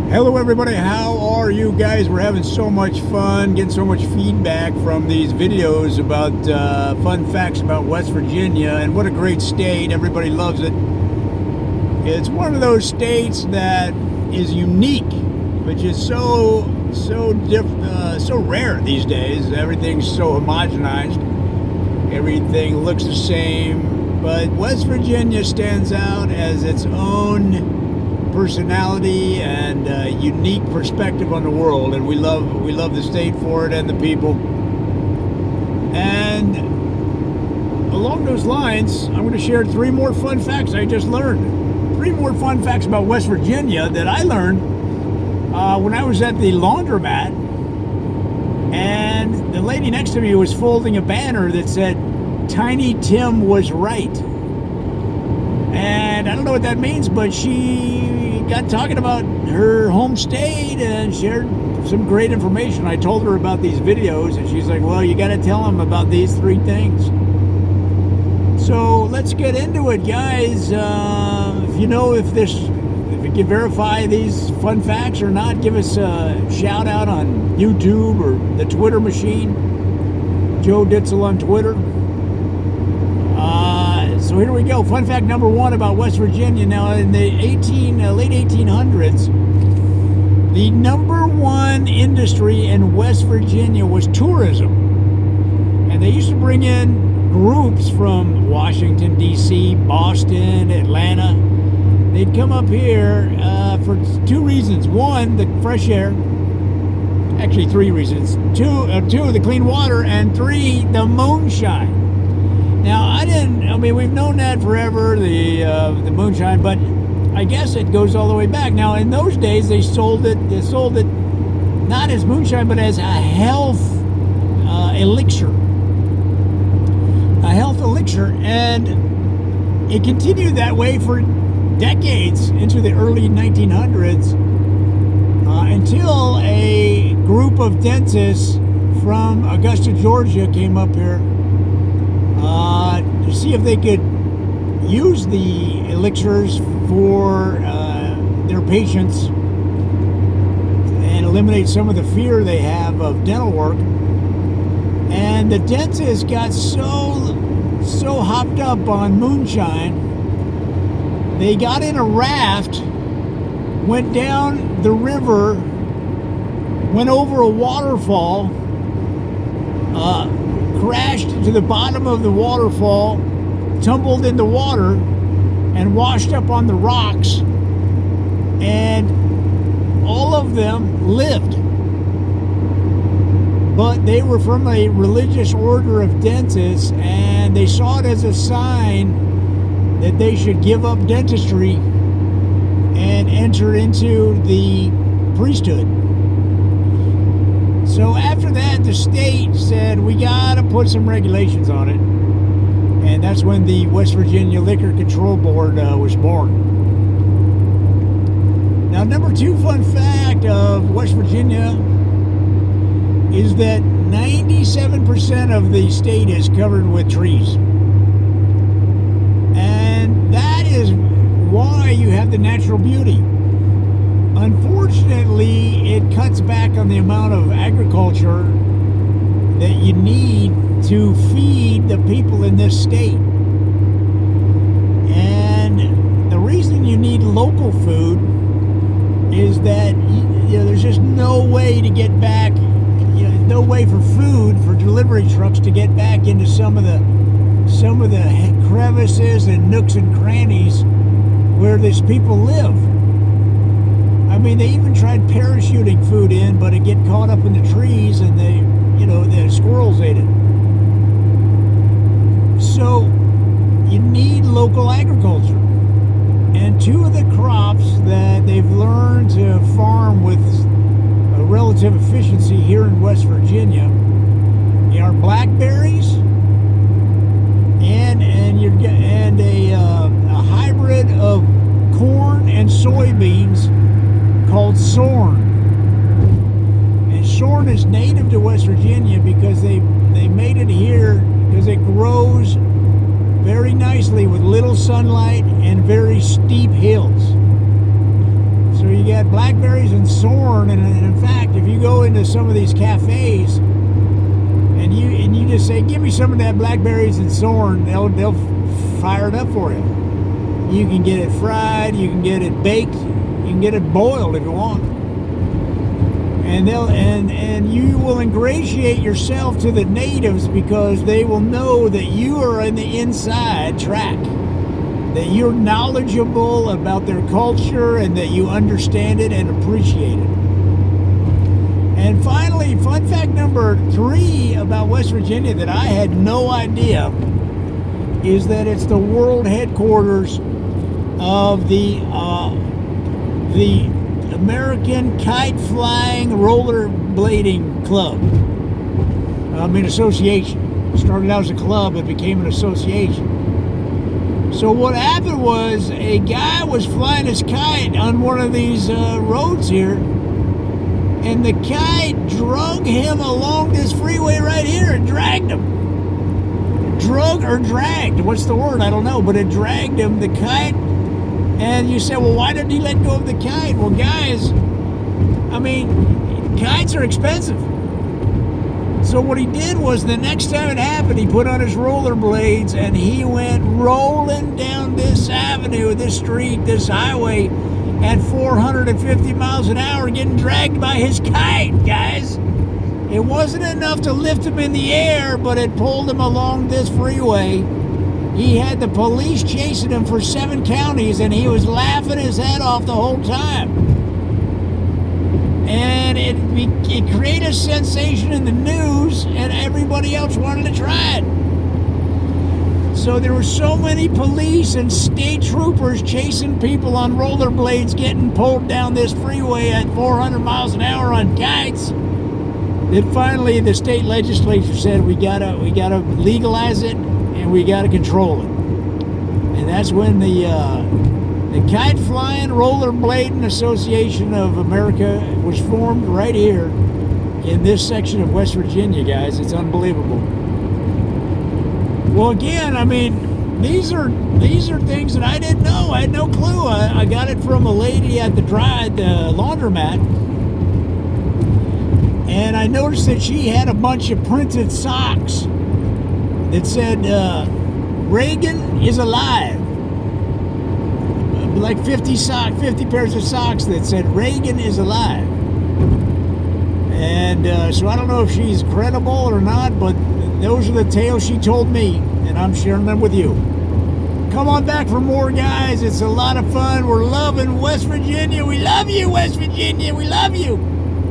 Hello everybody, how are you guys? We're having so much fun, getting so much feedback from these videos about fun facts about West Virginia, and what a great state. Everybody loves it. It's one of those states that is unique, which is so rare these days. Everything's so homogenized. Everything looks the same, but West Virginia stands out as its own personality and unique perspective on the world, and we love the state for it and the people. And along those lines, I'm going to share 3 more fun facts I just learned. 3 more fun facts about West Virginia that I learned when I was at the laundromat, and the lady next to me was folding a banner that said Tiny Tim was right. And I don't know what that means, but she got talking about her home state and shared some great information. I told her about these videos, and she's like, well, you got to tell them about these 3 things. So let's get into it, guys. If you can verify these fun facts or not, give us a shout out on YouTube or the Twitter machine. Joe Ditzel on Twitter. So here we go. Fun fact number 1 about West Virginia. Now, in the late 1800s, the #1 industry in West Virginia was tourism. And they used to bring in groups from Washington, D.C., Boston, Atlanta. They'd come up here for 2 reasons. 1, the fresh air. Actually, 3 reasons. 2, the clean water. And 3, the moonshine. Now, we've known that forever, the moonshine, but I guess it goes all the way back. Now, in those days, they sold it not as moonshine, but as a health elixir. A health elixir, and it continued that way for decades into the early 1900s, until a group of dentists from Augusta, Georgia came up here to see if they could use the elixirs for their patients and eliminate some of the fear they have of dental work. And the dentists got so hopped up on moonshine, they got in a raft, went down the river, went over a waterfall, crashed to the bottom of the waterfall, tumbled in the water, and washed up on the rocks, and all of them lived. But they were from a religious order of dentists, and they saw it as a sign that they should give up dentistry and enter into the priesthood. So after that, the state said, we got to put some regulations on it. And that's when the West Virginia Liquor Control Board was born. Now, number 2 fun fact of West Virginia is that 97% of the state is covered with trees. And that is why you have the natural beauty. Unfortunately, it cuts back on the amount of agriculture that you need to feed the people in this state. And the reason you need local food is that there's just no way to get back, no way for delivery trucks to get back into some of the crevices and nooks and crannies where these people live. I mean, they even tried parachuting food in, but it get caught up in the trees, and the squirrels ate it. So you need local agriculture. And 2 of the crops that they've learned to farm with a relative efficiency here in West Virginia are blackberries and a hybrid of corn and soybeans called sorn. And sorn is native to West Virginia because they made it here because it grows very nicely with little sunlight and very steep hills. So you got have blackberries and Sorn, and in fact, if you go into some of these cafes and you just say, "Give me some of that blackberries and Sorn," they'll fire it up for you. You can get it fried, you can get it baked, you can get it boiled if you want. And you will ingratiate yourself to the natives because they will know that you are in the inside track, that you're knowledgeable about their culture and that you understand it and appreciate it. And finally, fun fact number 3 about West Virginia that I had no idea is that it's the world headquarters of the American Kite Flying Rollerblading Club. Association. It started out as a club, it became an association. So what happened was a guy was flying his kite on one of these roads here, and the kite drug him along this freeway right here and dragged him. Drug or dragged, what's the word? I don't know, but it dragged him, the kite. And you say, well, why didn't he let go of the kite? Well, guys, kites are expensive. So what he did was the next time it happened, he put on his rollerblades and he went rolling down this avenue, this street, this highway at 450 miles an hour, getting dragged by his kite, guys. It wasn't enough to lift him in the air, but it pulled him along this freeway. He had the police chasing him for 7 counties, and he was laughing his head off the whole time. And it created a sensation in the news, and everybody else wanted to try it. So there were so many police and state troopers chasing people on rollerblades, getting pulled down this freeway at 400 miles an hour on kites, that finally the state legislature said we gotta legalize it. And we got to control it. And that's when the Kite Flying Rollerblading Association of America was formed right here in this section of West Virginia, guys. It's unbelievable. Well, again, these are things that I didn't know. I had no clue. I got it from a lady at the laundromat, and I noticed that she had a bunch of printed socks that said, Reagan is alive. Like 50 pairs of socks that said, Reagan is alive. And so I don't know if she's credible or not, but those are the tales she told me, and I'm sharing them with you. Come on back for more, guys. It's a lot of fun. We're loving West Virginia. We love you, West Virginia. We love you.